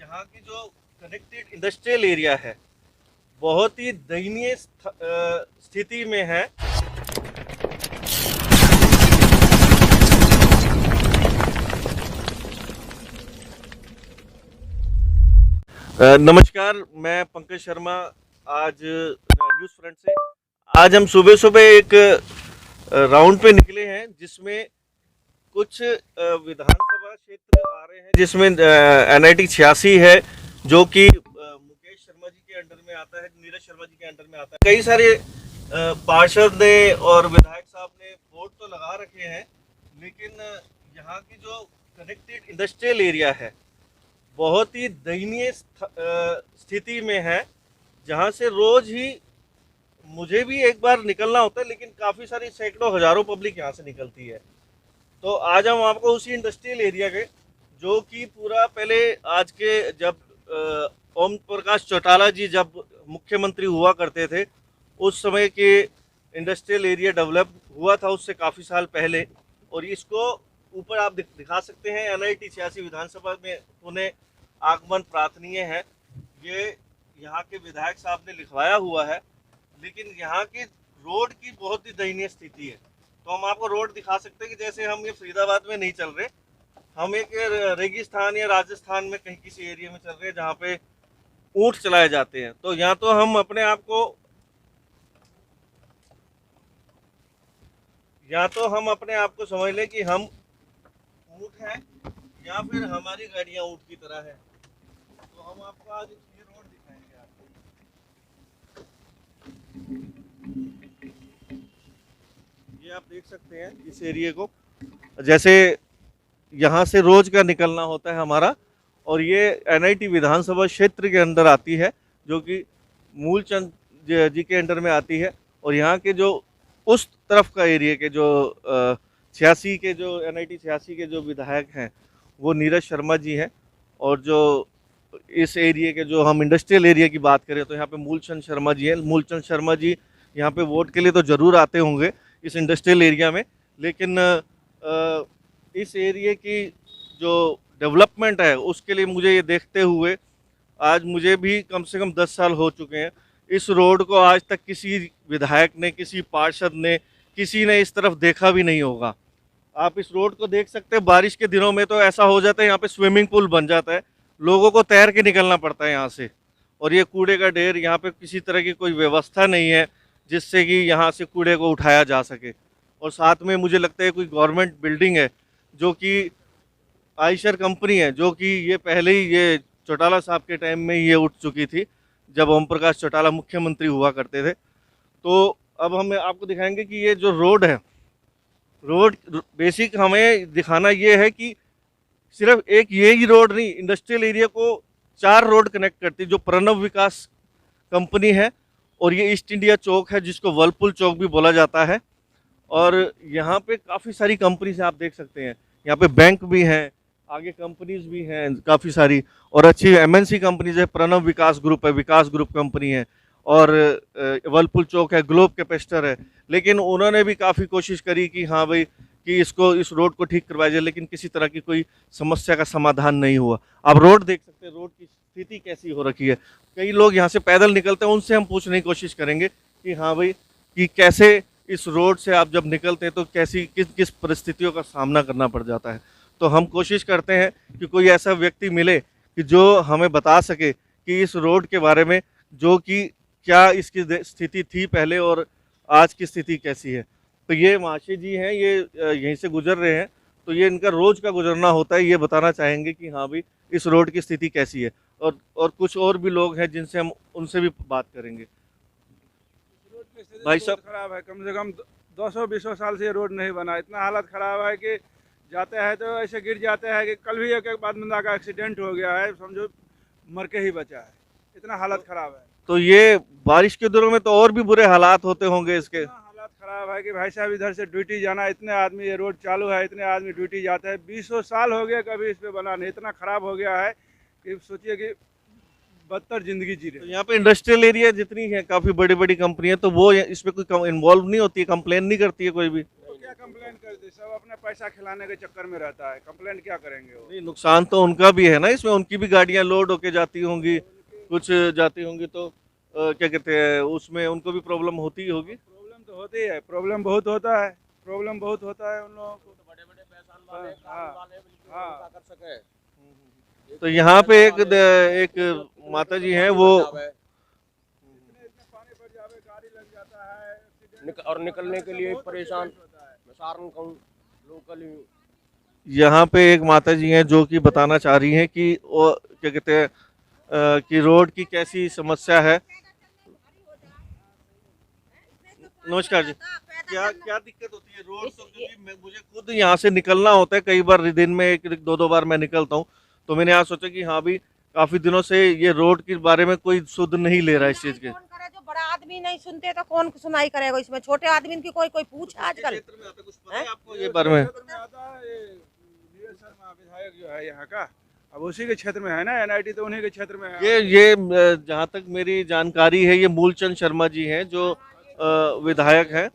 यहाँ की जो कनेक्टेड इंडस्ट्रियल एरिया है बहुत ही दयनीय स्थिति में है। नमस्कार, मैं पंकज शर्मा आज न्यूज़ फ्रंट से। आज हम सुबह सुबह एक राउंड पे निकले हैं जिसमें कुछ विधानसभा क्षेत्र आ रहे हैं जिसमें NIT 86 है जो कि मुकेश शर्मा जी के अंडर में आता है, नीरज शर्मा जी के अंडर में आता है। कई सारे पार्षद ने और विधायक साहब ने वोट तो लगा रखे हैं, लेकिन यहाँ की जो कनेक्टेड इंडस्ट्रियल एरिया है बहुत ही दयनीय स्थिति में है, जहाँ से रोज ही मुझे भी एक बार निकलना होता है, लेकिन काफ़ी सारी सैकड़ों हजारों पब्लिक यहाँ से निकलती है। तो आज हम आपको उसी इंडस्ट्रियल एरिया के जो कि पूरा पहले आज के जब ओम प्रकाश चौटाला जी जब मुख्यमंत्री हुआ करते थे उस समय के इंडस्ट्रियल एरिया डेवलप हुआ था, उससे काफ़ी साल पहले। और इसको ऊपर आप दिखा सकते हैं, NIT 86 विधानसभा में उन्हें आगमन प्रार्थनीय है, ये यहाँ के विधायक साहब ने लिखवाया हुआ है। लेकिन यहाँ की रोड की बहुत ही दयनीय स्थिति है। तो हम आपको रोड दिखा सकते हैं कि जैसे हम ये फरीदाबाद में नहीं चल रहे, हम एक रेगिस्तान या राजस्थान में कहीं किसी एरिया में चल रहे हैं जहाँ पे ऊँट चलाए जाते हैं। तो यहाँ तो हम अपने आप को समझ लें कि हम ऊँट हैं या फिर हमारी गाड़ियाँ ऊँट की तरह है। तो हम आपको आज ये रोड दिखाएंगे आपको। ये आप देख सकते हैं इस एरिया को, जैसे यहाँ से रोज का निकलना होता है हमारा, और ये NIT विधानसभा क्षेत्र के अंदर आती है जो कि मूलचंद जी के अंडर में आती है। और यहाँ के जो उस तरफ का एरिया के जो 86 के जो NIT 86 के जो विधायक हैं वो नीरज शर्मा जी हैं, और जो इस एरिया के जो हम इंडस्ट्रियल एरिया की बात करें तो यहाँ पे मूलचंद शर्मा जी हैं। मूलचंद शर्मा जी यहाँ पे वोट के लिए तो ज़रूर आते होंगे इस इंडस्ट्रियल एरिया में, लेकिन इस एरिया की जो डेवलपमेंट है उसके लिए मुझे ये देखते हुए आज मुझे भी कम से कम 10 साल हो चुके हैं। इस रोड को आज तक किसी विधायक ने, किसी पार्षद ने, किसी ने इस तरफ देखा भी नहीं होगा। आप इस रोड को देख सकते हैं, बारिश के दिनों में तो ऐसा हो जाता है यहाँ पे स्विमिंग पूल बन जाता है, लोगों को तैर के निकलना पड़ता है यहाँ से। और ये कूड़े का ढेर, यहाँ पे किसी तरह की कोई व्यवस्था नहीं है जिससे कि यहाँ से कूड़े को उठाया जा सके। और साथ में मुझे लगता है कोई गवर्नमेंट बिल्डिंग है जो कि आयशर कंपनी है, जो कि ये पहले ही ये चौटाला साहब के टाइम में ये उठ चुकी थी जब ओम प्रकाश चौटाला मुख्यमंत्री हुआ करते थे। तो अब हम आपको दिखाएंगे कि ये जो रोड है, रोड बेसिक हमें दिखाना ये है कि सिर्फ एक ये ही रोड नहीं, इंडस्ट्रियल एरिया को 4 रोड कनेक्ट करती है। जो प्रणव विकास कंपनी है, और ये ईस्ट इंडिया चौक है जिसको वर्लपुल चौक भी बोला जाता है। और यहाँ पे काफ़ी सारी कंपनीज आप देख सकते हैं, यहाँ पे बैंक भी हैं, आगे कंपनीज भी हैं काफ़ी सारी, और अच्छी MNC कंपनीज है। प्रणव विकास ग्रुप है, विकास ग्रुप कंपनी है, और वर्लपुल चौक है, ग्लोब कैपेस्टर है। लेकिन उन्होंने भी काफ़ी कोशिश करी कि हाँ भाई कि इस रोड को ठीक करवाया जाए, लेकिन किसी तरह की कोई समस्या का समाधान नहीं हुआ। आप रोड देख सकते हैं, रोड की स्थिति कैसी हो रखी है। कई लोग यहाँ से पैदल निकलते हैं, उनसे हम पूछने की कोशिश करेंगे कि हाँ भाई कि कैसे इस रोड से आप जब निकलते हैं तो किस किस परिस्थितियों का सामना करना पड़ जाता है। तो हम कोशिश करते हैं कि कोई ऐसा व्यक्ति मिले कि जो हमें बता सके कि इस रोड के बारे में, जो कि क्या इसकी स्थिति थी पहले और आज की स्थिति कैसी है। तो ये महाशय जी हैं, ये यहीं से गुजर रहे हैं, तो ये इनका रोज़ का गुजरना होता है। ये बताना चाहेंगे कि हाँ भाई इस रोड की स्थिति कैसी है। और कुछ और भी लोग हैं जिनसे हम उनसे भी बात करेंगे। भाई साहब, खराब है, कम से कम 200-200 साल से ये रोड नहीं बना। इतना हालत ख़राब है कि जाते हैं तो ऐसे गिर जाते हैं कि कल भी एक बंदा का एक्सीडेंट हो गया है, समझो मर के ही बचा है। इतना हालत ख़राब है। तो ये बारिश के दिनों में तो और भी बुरे हालात होते होंगे इसके। हालत ख़राब है कि भाई साहब इधर से ड्यूटी जाना, इतने आदमी, ये रोड चालू है, इतने आदमी ड्यूटी जाते हैं। 200 साल हो गया कभी इस पर बना नहीं। इतना ख़राब हो गया है कि सोचिए कि बदतर ज़िंदगी जी रहे। तो यहाँ पे इंडस्ट्रियल एरिया जितनी है, काफ़ी बड़ी बड़ी कंपनी है, तो वो इसमें कोई इन्वॉल्व नहीं होती है, कंप्लेन नहीं करती है कोई भी। क्या कंप्लेन करते, सब अपने पैसा खिलाने के चक्कर में रहता है, कंप्लेन क्या करेंगे वो। नहीं, नुकसान तो उनका भी है ना इसमें, उनकी भी गाड़ियां लोड होके जाती होंगी, कुछ जाती होंगी, तो क्या कहते हैं, उसमें उनको भी प्रॉब्लम होती ही होगी। प्रॉब्लम तो होती है, प्रॉब्लम बहुत होता है, प्रॉब्लम बहुत होता है उन लोगों को। बड़े बड़े पैसा वाले हाँ, कार वाले बिल्कुल हाँ। उनका कर सके। तो यहाँ पे एक माता जी हैं, वो इतने इतने पानी भर जावे, गाड़ी लग जाता है, एक्सीडेंट और निकलने के लिए बहुत परेशान। एक्सीडेंट होता है। मैं सारन कहूँ लोकल ही। यहाँ पे एक माता जी हैं जो कि बताना चाह रही हैं कि वो क्या कहते हैं कि रोड की कैसी समस्या है। नमस्कार जी, क्या क्या दिक्कत होती है रोड? तो क्योंकि मुझे खुद यहाँ से निकलना होता है, कई बार दिन में एक दो बार मैं निकलता हूँ, तो मैंने आज सोचा कि हाँ भी काफी दिनों से ये रोड के बारे में कोई सुध नहीं ले रहा है इस चीज के। कौन करे, जो बड़ा आदमी नहीं सुनते तो कौन सुनाई करेगा इसमें, छोटे आदमी की कोई कोई पूछे आजकल। क्षेत्र में आता है, कुछ पता है आपको ये बारे में? क्षेत्र में आता है ये नीरज शर्मा विधायक जो है यहाँ का, अब उसी के क्षेत्र में है ना, एनआईटी तो उन्हीं के क्षेत्र में है। ये जहाँ तक मेरी जानकारी है, ये मूलचंद शर्मा जी हैं जो विधायक हैं,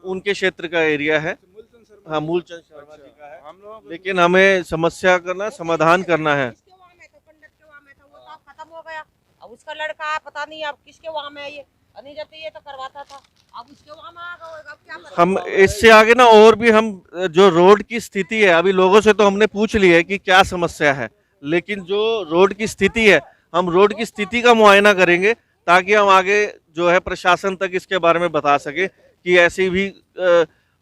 उनके क्षेत्र का एरिया है। मूलचंद शर्मा। हाँ, मूलचंद शर्मा जी का है, हम लोग लेकिन हमें समस्या का ना समाधान करना है। किसके वहाँ में था, पंडित के वहाँ में था, वो तो अब खत्म हो गया। अब उसका लड़का है, पता नहीं अब किसके वहाँ में है ये, नहीं जब ये तो करवाता था, अब उसके वहाँ में आ गया होगा, अब क्या करें। हम इससे आगे ना और भी हम जो रोड की स्थिति है, अभी लोगों से तो हमने पूछ लिया है कि क्या समस्या है, लेकिन जो रोड की स्थिति है, हम रोड की स्थिति का मुआयना करेंगे ताकि हम आगे जो है प्रशासन तक इसके बारे में बता सके कि ऐसी भी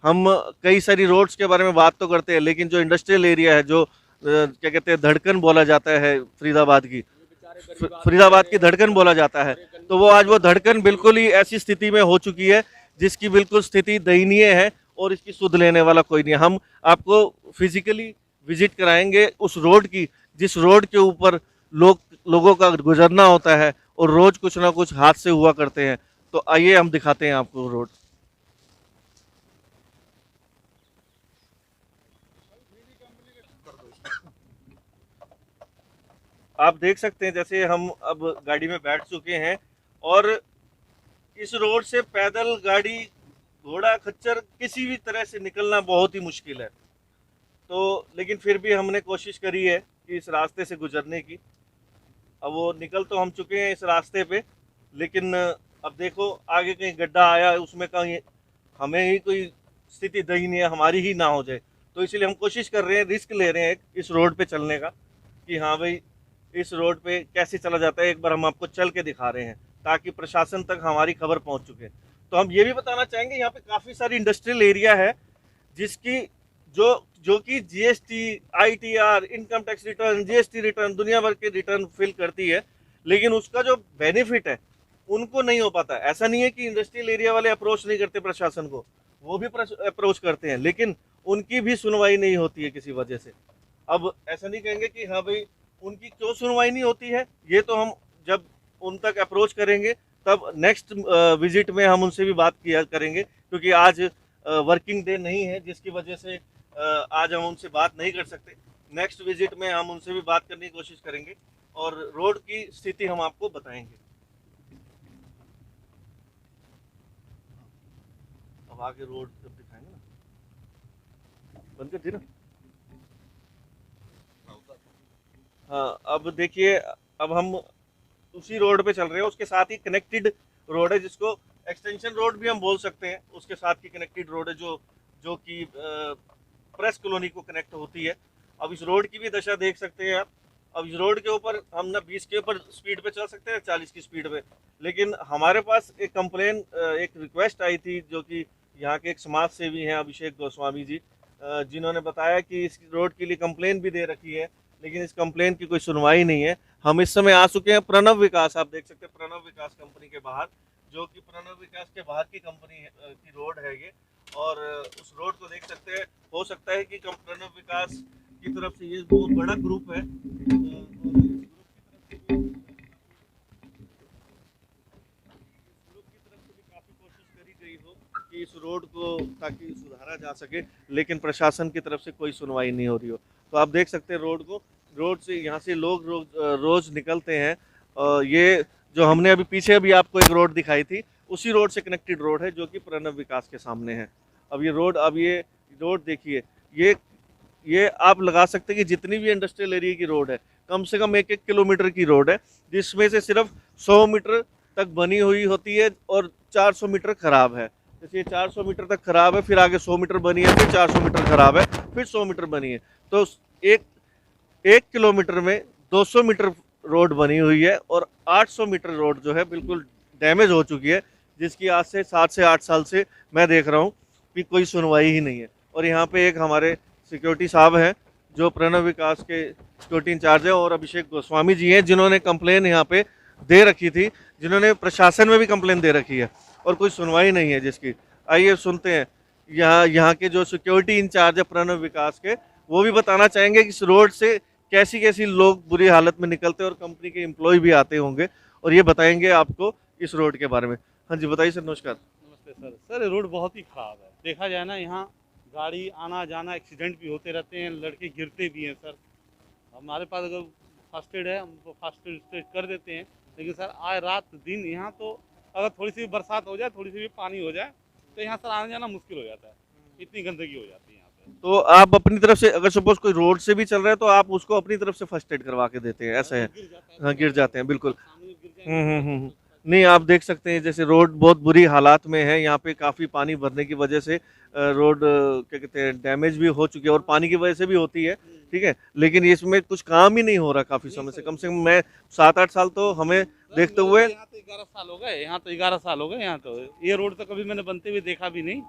हम कई सारी रोड्स के बारे में बात तो करते हैं, लेकिन जो इंडस्ट्रियल एरिया है, जो क्या कहते हैं धड़कन बोला जाता है फरीदाबाद की, फरीदाबाद की धड़कन बोला जाता है, तो वो आज वो धड़कन बिल्कुल ही ऐसी स्थिति में हो चुकी है जिसकी बिल्कुल स्थिति दयनीय है और इसकी सुध लेने वाला कोई नहीं है। हम आपको फिजिकली विजिट कराएंगे उस रोड की, जिस रोड के ऊपर लोगों का गुजरना होता है और रोज कुछ ना कुछ हादसे हुआ करते हैं। तो आइए हम दिखाते हैं आपको रोड। आप देख सकते हैं जैसे हम अब गाड़ी में बैठ चुके हैं और इस रोड से पैदल, गाड़ी, घोड़ा, खच्चर किसी भी तरह से निकलना बहुत ही मुश्किल है। तो लेकिन फिर भी हमने कोशिश करी है कि इस रास्ते से गुजरने की। अब वो निकल तो हम चुके हैं इस रास्ते पे, लेकिन अब देखो आगे कहीं गड्ढा आया, उसमें कहीं हमें ही कोई स्थिति दयनीय हमारी ही ना हो जाए। तो इसलिए हम कोशिश कर रहे हैं, रिस्क ले रहे हैं इस रोड पे चलने का कि हाँ भाई इस रोड पे कैसे चला जाता है, एक बार हम आपको चल के दिखा रहे हैं ताकि प्रशासन तक हमारी खबर पहुंच चुके। तो हम ये भी बताना चाहेंगे, यहाँ पे काफ़ी सारी इंडस्ट्रियल एरिया है जिसकी जो कि GST, ITR, income tax return, GST return, दुनिया भर के रिटर्न फिल करती है, लेकिन उसका जो बेनिफिट है उनको नहीं हो पाता। ऐसा नहीं है कि इंडस्ट्रियल एरिया वाले अप्रोच नहीं करते प्रशासन को, वो भी अप्रोच करते हैं, लेकिन उनकी भी सुनवाई नहीं होती है किसी वजह से। अब ऐसा नहीं कहेंगे कि हाँ भाई उनकी क्यों सुनवाई नहीं होती है, ये तो हम जब उन तक अप्रोच करेंगे तब नेक्स्ट विजिट में हम उनसे भी बात किया करेंगे, क्योंकि आज वर्किंग डे नहीं है जिसकी वजह से आज हम उनसे बात नहीं कर सकते। नेक्स्ट विजिट में हम उनसे भी बात करने की कोशिश करेंगे और रोड की स्थिति हम आपको बताएंगे। अब आगे रोड जब दिखाएंगे ना, बंद कर दी ना। हाँ, अब देखिए, अब हम उसी रोड पे चल रहे हैं, उसके साथ ही कनेक्टेड रोड है जिसको एक्सटेंशन रोड भी हम बोल सकते हैं। उसके साथ की कनेक्टेड रोड है जो कि प्रेस कॉलोनी को कनेक्ट होती है। अब इस रोड की भी दशा देख सकते हैं आप। अब इस रोड के ऊपर हम ना 20 के ऊपर स्पीड पे चल सकते हैं, 40 की स्पीड पे, लेकिन हमारे पास एक कंप्लेन, एक रिक्वेस्ट आई थी जो कि यहाँ के एक समाज सेवी हैं अभिषेक गोस्वामी जी, जिन्होंने बताया कि इस रोड के लिए कंप्लेन भी दे रखी है, लेकिन इस कंप्लेन की कोई सुनवाई नहीं है। हम इस समय आ चुके हैं प्रणव विकास, आप देख सकते हैं प्रणव विकास कंपनी के बाहर, जो कि प्रणव विकास के बाहर की कंपनी की रोड है ये। और उस रोड को देख सकते हैं, हो सकता है कि प्रणव विकास की तरफ से, ये बहुत बड़ा ग्रुप है, कि इस रोड को ताकि सुधारा जा सके, लेकिन प्रशासन की तरफ से कोई सुनवाई नहीं हो रही हो। तो आप देख सकते हैं रोड से यहाँ से लोग रोज निकलते हैं। ये जो हमने अभी पीछे अभी आपको एक रोड दिखाई थी, उसी रोड से कनेक्टेड रोड है जो कि प्रणव विकास के सामने है। अब ये रोड देखिए, ये आप लगा सकते हैं कि जितनी भी इंडस्ट्रियल एरिया की रोड है, कम से कम 1-1 किलोमीटर की रोड है, जिसमें से सिर्फ 100 मीटर तक बनी हुई होती है और 400 मीटर खराब है। जैसे ये 400 मीटर तक खराब है, फिर आगे 100 मीटर बनी है, फिर 400 मीटर खराब है, फिर 100 मीटर बनी है। तो एक 1 किलोमीटर में 200 मीटर रोड बनी हुई है और 800 मीटर रोड जो है बिल्कुल डैमेज हो चुकी है, जिसकी आज से 7 से 8 साल से मैं देख रहा हूँ कि कोई सुनवाई ही नहीं है। और यहाँ पे एक हमारे सिक्योरिटी साहब हैं जो प्रणव विकास के सिक्योरिटी इंचार्ज है, और अभिषेक गोस्वामी जी हैं जिन्होंने कंप्लेन यहाँ पे दे रखी थी, जिन्होंने प्रशासन में भी कंप्लेन दे रखी है और कोई सुनवाई नहीं है जिसकी। आइए सुनते हैं यहाँ के जो सिक्योरिटी इंचार्ज है प्रणव विकास के, वो भी बताना चाहेंगे कि इस रोड से कैसी कैसी लोग बुरी हालत में निकलते हैं और कंपनी के एम्प्लॉय भी आते होंगे, और ये बताएंगे आपको इस रोड के बारे में। हाँ जी बताइए सर। नमस्कार। नमस्ते सर। सर रोड बहुत ही ख़राब है, देखा जाए ना यहाँ गाड़ी आना जाना एक्सीडेंट भी होते रहते हैं, लड़के गिरते भी हैं सर। हमारे पास अगर फर्स्ट एड है हम तो फर्स्ट एड कर देते हैं, लेकिन सर आए रात दिन यहाँ तो अगर थोड़ी सी भी बरसात हो जाए, थोड़ी सी भी पानी हो जाए तो यहाँ सर आने जाना मुश्किल हो जाता है, इतनी गंदगी हो जाती है यहाँ पे। तो आप अपनी तरफ से अगर सपोज कोई रोड से भी चल रहा है तो आप उसको अपनी तरफ से फर्स्ट एड करवा के देते हैं, ऐसा है? गिर जाता है, हाँ गिर जाते हैं बिल्कुल। सामने गिर जाएंगे। नहीं, आप देख सकते हैं जैसे रोड बहुत बुरी हालात में है, यहाँ पे काफ़ी पानी भरने की वजह से रोड क्या कहते हैं डैमेज भी हो चुकी है, और पानी की वजह से भी होती है, ठीक है, लेकिन इसमें कुछ काम ही नहीं हो रहा काफ़ी समय से। कम से कम मैं 7-8 साल तो हमें देखते हुए। यहाँ तो 11 साल हो गए, यहाँ तो 11 साल हो गए, यहाँ तो ये रोड तो कभी मैंने बनते हुए देखा भी नहीं।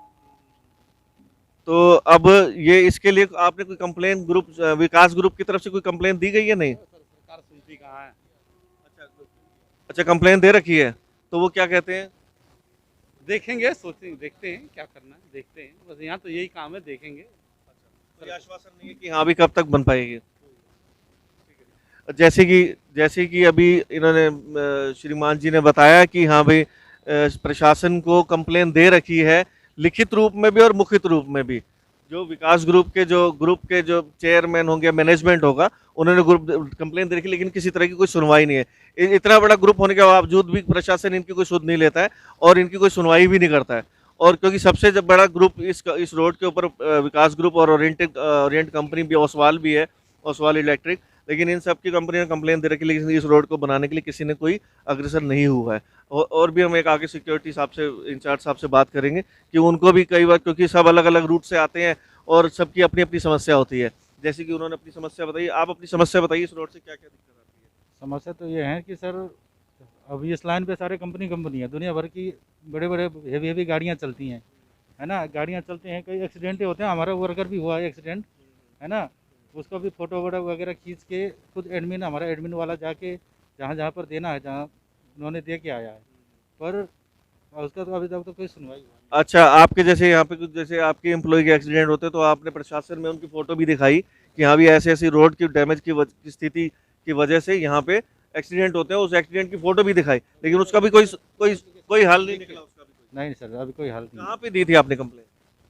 तो अब ये इसके लिए आपने कोई कंप्लेन ग्रुप विकास ग्रुप की तरफ से कोई कंप्लेन दी गई है? नहीं। सर सरकार सुनती कहाँ है। अच्छा कंप्लेन दे रखी है, तो वो क्या कहते हैं? देखेंगे, सोचेंगे, देखते हैं क्या करना है, देखते हैं, बस यहाँ तो यही काम है, देखेंगे। कोई आश्वासन नहीं है कि हाँ भी कब तक बन पाएगी? जैसे कि अभी इन्होंने श्रीमान जी ने बताया कि हाँ भाई प्रशासन को कंप्लेन दे रखी है, लिखित रूप में भी और मुखित रूप में भी। जो विकास ग्रुप के जो चेयरमैन होंगे, मैनेजमेंट होगा, उन्होंने ग्रुप कंप्लेन दे रखी, लेकिन किसी तरह की कोई सुनवाई नहीं है। इतना बड़ा ग्रुप होने के बावजूद भी प्रशासन इनकी कोई सुध नहीं लेता है और इनकी कोई सुनवाई भी नहीं करता है। और क्योंकि सबसे जब बड़ा ग्रुप इस रोड के ऊपर विकास ग्रुप और ओरिएंट कंपनी भी, ओसवाल भी है, ओसवाल इलेक्ट्रिक, लेकिन इन सब की कंपनी ने कंप्लेन दे रखी, लेकिन इस रोड को बनाने के लिए किसी ने कोई अग्रसर नहीं हुआ है। और भी हम एक आगे सिक्योरिटी साहब से, इंचार्ज साहब से बात करेंगे कि उनको भी कई बार, क्योंकि सब अलग अलग रूट से आते हैं और सबकी अपनी अपनी समस्या होती है। जैसे कि उन्होंने अपनी समस्या बताई, आप अपनी समस्या बताइए, इस रोड से क्या क्या दिक्कत आती है? समस्या तो ये है कि सर अभी इस लाइन पे सारे कंपनी है, दुनिया भर की बड़े बड़े हेवी गाड़ियाँ चलती हैं, है ना, गाड़ियाँ चलते हैं, कई एक्सीडेंट होते हैं। हमारा वर्कर भी हुआ है एक्सीडेंट, है ना, उसको भी फ़ोटो वगैरह खींच के खुद हमारा एडमिन वाला जाके जहाँ पर देना है, जहाँ उन्होंने दे के आया है, पर उसका तो अभी तक तो कोई सुनवाई हुआ नहीं। अच्छा, आपके जैसे यहाँ पे कुछ जैसे आपके एम्प्लॉय के एक्सीडेंट होते हैं तो आपने प्रशासन में उनकी फ़ोटो भी दिखाई कि हाँ भी ऐसे ऐसी रोड की डैमेज की स्थिति की वजह से यहाँ पे एक्सीडेंट होते हैं, उस एक्सीडेंट की फ़ोटो भी दिखाई, लेकिन उसका भी कोई हल नहीं निकला उसका भी? नहीं सर, अभी कोई हल नहीं। कहाँ पे दी थी आपने कंप्लेन?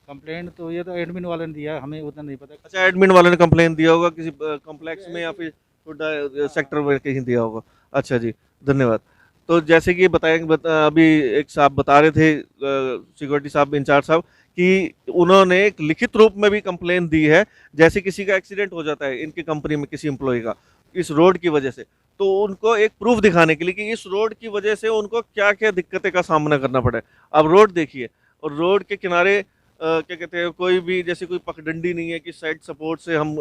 कंप्लेंट तो ये तो एडमिन वाले ने दिया, हमें उतना नहीं पता। अच्छा, एडमिन वाले ने कंप्लेन दिया होगा किसी कॉम्प्लेक्स में या फिर सेक्टर में कहीं दिया होगा। अच्छा जी, धन्यवाद। तो जैसे कि अभी एक साहब बता रहे थे, सिक्योरिटी साहब, इंचार्ज साहब, कि उन्होंने एक लिखित रूप में भी कंप्लेन दी है। जैसे किसी का एक्सीडेंट हो जाता है इनकी कंपनी में, किसी एम्प्लॉय का, इस रोड की वजह से, तो उनको एक प्रूफ दिखाने के लिए कि इस रोड की वजह से उनको क्या क्या दिक्कतें का सामना करना पड़ा है। अब रोड देखिए, और रोड के किनारे क्या कहते हैं, कोई भी जैसे कोई पगडंडी नहीं है कि साइड सपोर्ट से हम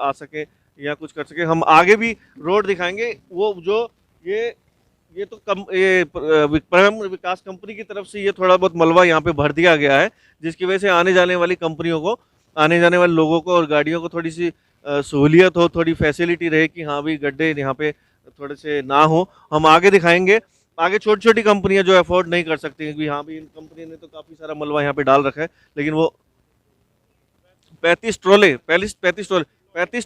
आ सके या कुछ कर सके। हम आगे भी रोड दिखाएंगे, वो जो ये तो प्रणव विकास कंपनी की तरफ से ये थोड़ा बहुत मलबा यहाँ पे भर दिया गया है, जिसकी वजह से आने जाने वाली कंपनियों को, आने जाने वाले लोगों को और गाड़ियों को थोड़ी सी सहूलियत हो, थोड़ी फैसिलिटी रहे कि हाँ भी गड्ढे यहाँ पे थोड़े से ना हो। हम आगे दिखाएंगे, आगे छोटी छोटी कंपनियां जो अफोर्ड नहीं कर सकती हैं कि हाँ भी इन कंपनी ने तो काफ़ी सारा मलबा यहाँ पे डाल रखा है, लेकिन वो 35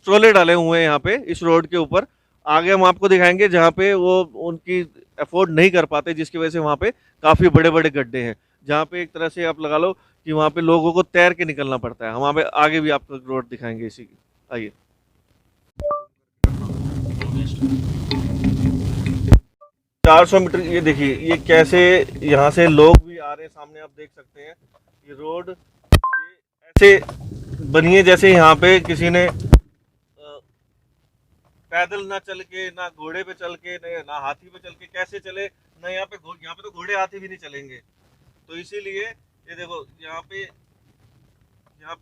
ट्रोले डाले हुए हैं यहाँ पे इस रोड के ऊपर। आगे हम आपको दिखाएंगे जहाँ पे वो उनकी अफोर्ड नहीं कर पाते, जिसकी वजह से वहाँ पे काफ़ी बड़े बड़े गड्ढे हैं, जहाँ पे एक तरह से आप लगा लो कि वहाँ पे लोगों को तैर के निकलना पड़ता है। हम वहाँ पे आगे भी आपको रोड दिखाएंगे इसी की। आइए, 400 मीटर, ये देखिए ये कैसे यहाँ से लोग भी आ रहे हैं, सामने आप देख सकते हैं ये रोड से बनी है जैसे यहाँ पे किसी ने पैदल ना चल के, ना घोड़े पे चल के, ना हाथी पे चल के कैसे चले, ना यहाँ पे तो घोड़े हाथी भी नहीं चलेंगे। तो इसीलिए ये देखो यहाँ पे यहाँ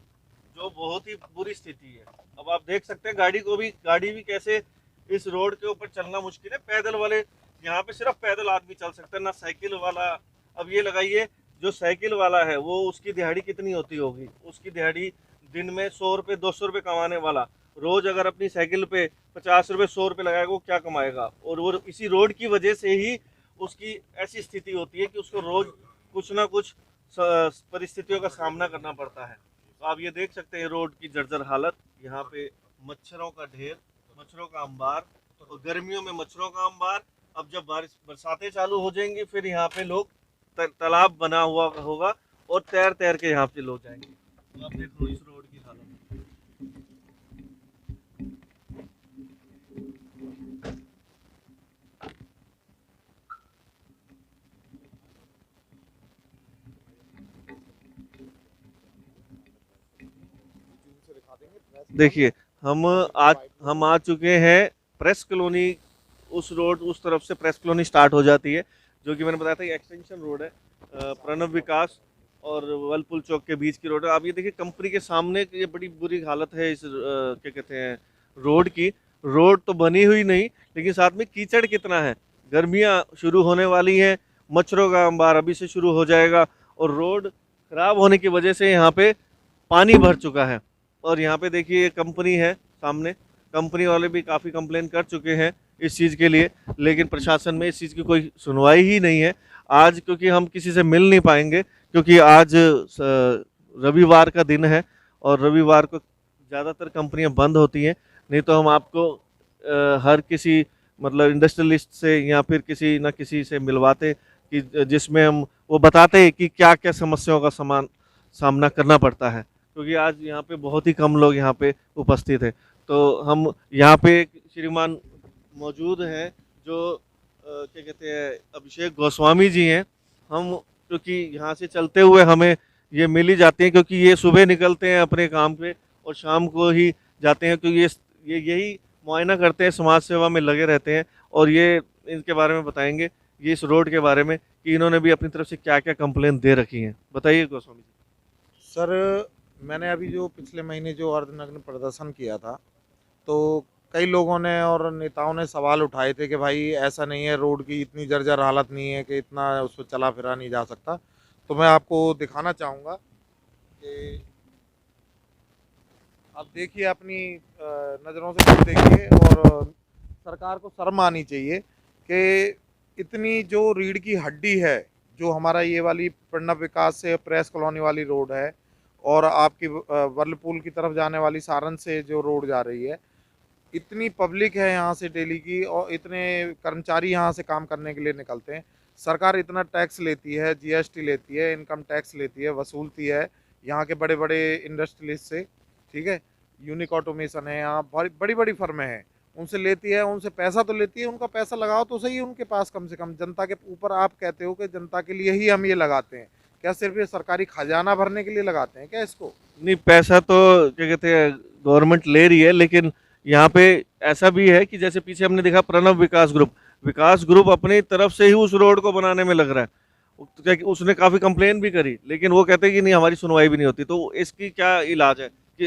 जो बहुत ही बुरी स्थिति है। अब आप देख सकते हैं गाड़ी भी कैसे इस रोड के ऊपर चलना मुश्किल है। पैदल वाले यहाँ पे सिर्फ पैदल आदमी चल सकता है, ना साइकिल वाला। अब ये लगाइए जो साइकिल वाला है वो उसकी दिहाड़ी कितनी होती होगी, उसकी दिहाड़ी दिन में 100 रुपये 200 रुपये कमाने वाला रोज अगर अपनी साइकिल पे 50 रुपये 100 रुपये लगाएगा वो क्या कमाएगा। और वो इसी रोड की वजह से ही उसकी ऐसी स्थिति होती है कि उसको रोज कुछ ना कुछ परिस्थितियों का सामना करना पड़ता है। तो आप ये देख सकते हैं रोड की जर्जर हालत। यहाँ पे मच्छरों का ढेर, मच्छरों का अंबार, तो गर्मियों में मच्छरों का अंबार। अब जब बरसातें चालू हो जाएंगी फिर यहाँ पे लोग तालाब बना हुआ होगा और तैर तैर के यहाँ पे लोग जाएंगे। तो आप देखो इस रोड की हालत। देखिए हम आ चुके हैं प्रेस कॉलोनी। उस रोड उस तरफ से प्रेस कॉलोनी स्टार्ट हो जाती है, जो कि मैंने बताया था एक्सटेंशन रोड है। प्रणब विकास और वलपुल चौक के बीच की रोड है। आप ये देखिए कंपनी के सामने ये बड़ी बुरी हालत है इस क्या कहते हैं रोड की। रोड तो बनी हुई नहीं, लेकिन साथ में कीचड़ कितना है। गर्मियाँ शुरू होने वाली हैं, मच्छरों का अंबार अभी से शुरू हो जाएगा और रोड खराब होने की वजह से यहाँ पे पानी भर चुका है। और यहाँ पे देखिए ये कंपनी है सामने, कंपनी वाले भी काफ़ी कंप्लेन कर चुके हैं इस चीज़ के लिए, लेकिन प्रशासन में इस चीज़ की कोई सुनवाई ही नहीं है। आज क्योंकि हम किसी से मिल नहीं पाएंगे, क्योंकि आज रविवार का दिन है और रविवार को ज़्यादातर कंपनियां बंद होती हैं। नहीं तो हम आपको हर किसी मतलब इंडस्ट्रियलिस्ट से या फिर किसी न किसी से मिलवाते कि जिसमें हम वो बताते कि क्या क्या समस्याओं का सामना करना पड़ता है। क्योंकि आज यहाँ पे बहुत ही कम लोग यहाँ पे उपस्थित हैं। तो हम यहाँ पे श्रीमान मौजूद हैं जो क्या कहते हैं अभिषेक गोस्वामी जी हैं। हम क्योंकि यहाँ से चलते हुए हमें ये मिल ही जाते हैं, क्योंकि ये सुबह निकलते हैं अपने काम पे और शाम को ही जाते हैं, क्योंकि ये यही मुआयना करते हैं, समाज सेवा में लगे रहते हैं। और ये इनके बारे में बताएंगे, ये इस रोड के बारे में कि इन्होंने भी अपनी तरफ से क्या क्या कंप्लेन दे रखी हैं। बताइए गोस्वामी जी। सर, मैंने अभी जो पिछले महीने जो अर्धनग्न प्रदर्शन किया था, तो कई लोगों ने और नेताओं ने सवाल उठाए थे कि भाई ऐसा नहीं है, रोड की इतनी जर्जर हालत नहीं है कि इतना उस पर चला फिरा नहीं जा सकता। तो मैं आपको दिखाना चाहूँगा कि आप देखिए, अपनी नज़रों से खुद देखिए। और सरकार को शर्म आनी चाहिए कि इतनी जो रीढ़ की हड्डी है, जो हमारा ये वाली प्रणब विकास से प्रेस कॉलोनी वाली रोड है और आपकी वर्लपुल की तरफ जाने वाली सारन से जो रोड जा रही है, इतनी पब्लिक है यहाँ से डेली की और इतने कर्मचारी यहाँ से काम करने के लिए निकलते हैं। सरकार इतना टैक्स लेती है, जीएसटी लेती है, इनकम टैक्स लेती है, वसूलती है यहाँ के बड़े बड़े इंडस्ट्रियलिस्ट से, ठीक है। यूनिक ऑटोमेशन है, यहाँ बड़ी बड़ी फर्में हैं, उनसे लेती है, उनसे पैसा तो लेती है। उनका पैसा लगाओ तो सही उनके पास, कम से कम जनता के ऊपर। आप कहते हो कि जनता के लिए ही हम ये लगाते हैं, क्या सिर्फ ये सरकारी खजाना भरने के लिए लगाते हैं क्या इसको? नहीं, पैसा तो क्या कहते हैं गवर्नमेंट ले रही है, लेकिन यहाँ पे ऐसा भी है कि जैसे पीछे हमने देखा प्रणब विकास ग्रुप अपनी तरफ से ही उस रोड को बनाने में लग रहा है। उसने काफ़ी कंप्लेन भी करी, लेकिन वो कहते हैं कि नहीं हमारी सुनवाई भी नहीं होती। तो इसकी क्या इलाज है कि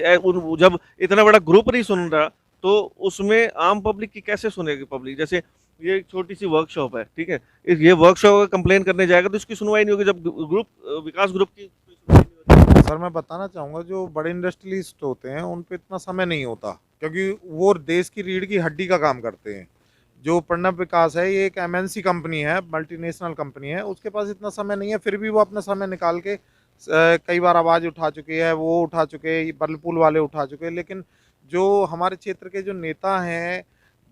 जब इतना बड़ा ग्रुप नहीं सुन रहा तो उसमें आम पब्लिक की कैसे सुनेगी पब्लिक। जैसे ये एक छोटी सी वर्कशॉप है, ठीक है, ये वर्कशॉप कंप्लेन करने जाएगा तो इसकी सुनवाई नहीं होगी जब विकास ग्रुप की सुनवाई नहीं होती। सर, मैं बताना चाहूँगा, जो बड़े इंडस्ट्रियलिस्ट होते हैं उन पे इतना समय नहीं होता, क्योंकि वो देश की रीढ़ की हड्डी का काम करते हैं। जो प्रणब विकास है ये एक एमएनसी कंपनी है, मल्टीनेशनल कंपनी है, उसके पास इतना समय नहीं है। फिर भी वो अपना समय निकाल के कई बार आवाज़ उठा चुके हैं, वो उठा चुके, वर्लपुल वाले उठा चुके। लेकिन जो हमारे क्षेत्र के जो नेता हैं,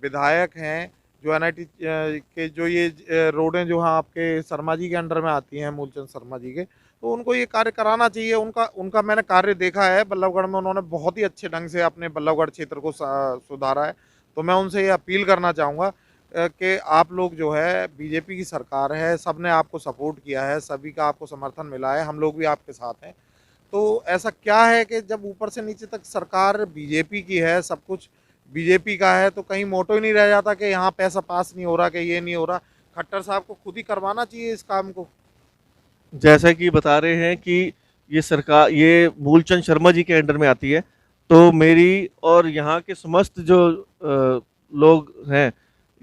विधायक हैं, जो एनआईटी के जो ये रोडें जो हैं आपके शर्मा जी के अंडर में आती हैं, मूलचंद शर्मा जी के, तो उनको ये कार्य कराना चाहिए। उनका मैंने कार्य देखा है बल्लभगढ़ में, उन्होंने बहुत ही अच्छे ढंग से अपने बल्लभगढ़ क्षेत्र को सुधारा है। तो मैं उनसे ये अपील करना चाहूँगा कि आप लोग जो है, बीजेपी की सरकार है, सब ने आपको सपोर्ट किया है, सभी का आपको समर्थन मिला है, हम लोग भी आपके साथ हैं। तो ऐसा क्या है कि जब ऊपर से नीचे तक सरकार बीजेपी की है, सब कुछ बीजेपी का है, तो कहीं मोटो ही नहीं रह जाता कि यहाँ पैसा पास नहीं हो रहा, कि ये नहीं हो रहा। खट्टर साहब को खुद ही करवाना चाहिए इस काम को। जैसा कि बता रहे हैं कि ये सरकार, ये मूलचंद शर्मा जी के अंडर में आती है, तो मेरी और यहाँ के समस्त जो लोग हैं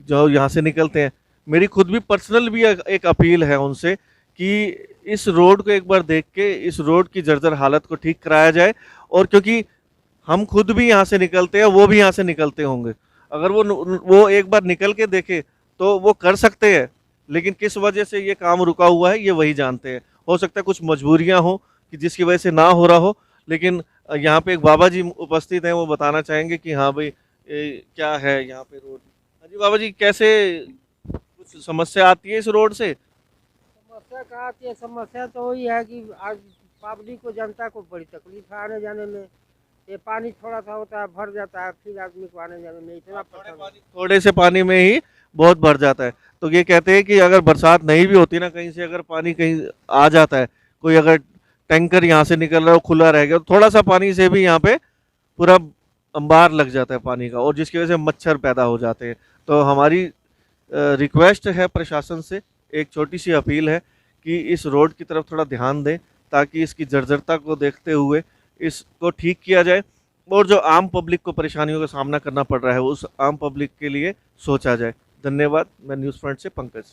जो यहाँ से निकलते हैं, मेरी खुद भी पर्सनल भी एक अपील है उनसे कि इस रोड को एक बार देख के इस रोड की जर्जर हालत को ठीक कराया जाए। और क्योंकि हम खुद भी यहाँ से निकलते हैं, वो भी यहाँ से निकलते होंगे, अगर वो एक बार निकल के देखे तो वो कर सकते हैं, लेकिन किस वजह से ये काम रुका हुआ है ये वही जानते हैं। हो सकता है कुछ मजबूरियां हो कि जिसकी वजह से ना हो रहा हो, लेकिन यहाँ पे एक बाबा जी उपस्थित हैं, वो बताना चाहेंगे कि हाँ भाई क्या है यहाँ पे रोड। हाँ जी बाबा जी, कैसे कुछ समस्या आती है इस रोड से? समस्या कहाँ आती है? समस्या तो वही है कि आज पब्लिक को, जनता को बड़ी तकलीफ है आने जाने में। ये पानी थोड़ा सा होता है, भर जाता है, फिर आदमी को आने जाने में इतना थोड़े से पानी में ही बहुत भर जाता है। तो ये कहते हैं कि अगर बरसात नहीं भी होती ना, कहीं से अगर पानी कहीं आ जाता है, कोई अगर टैंकर यहाँ से निकल रहा है खुला रह गया, तो थोड़ा सा पानी से भी यहाँ पे पूरा अंबार लग जाता है पानी का, और जिसकी वजह से मच्छर पैदा हो जाते हैं। तो हमारी रिक्वेस्ट है प्रशासन से, एक छोटी सी अपील है कि इस रोड की तरफ थोड़ा ध्यान दें, ताकि इसकी जर्जरता को देखते हुए इसको ठीक किया जाए, और जो आम पब्लिक को परेशानियों का सामना करना पड़ रहा है उस आम पब्लिक के लिए सोचा जाए। धन्यवाद। मैं न्यूज़ फ्रंट से पंकज।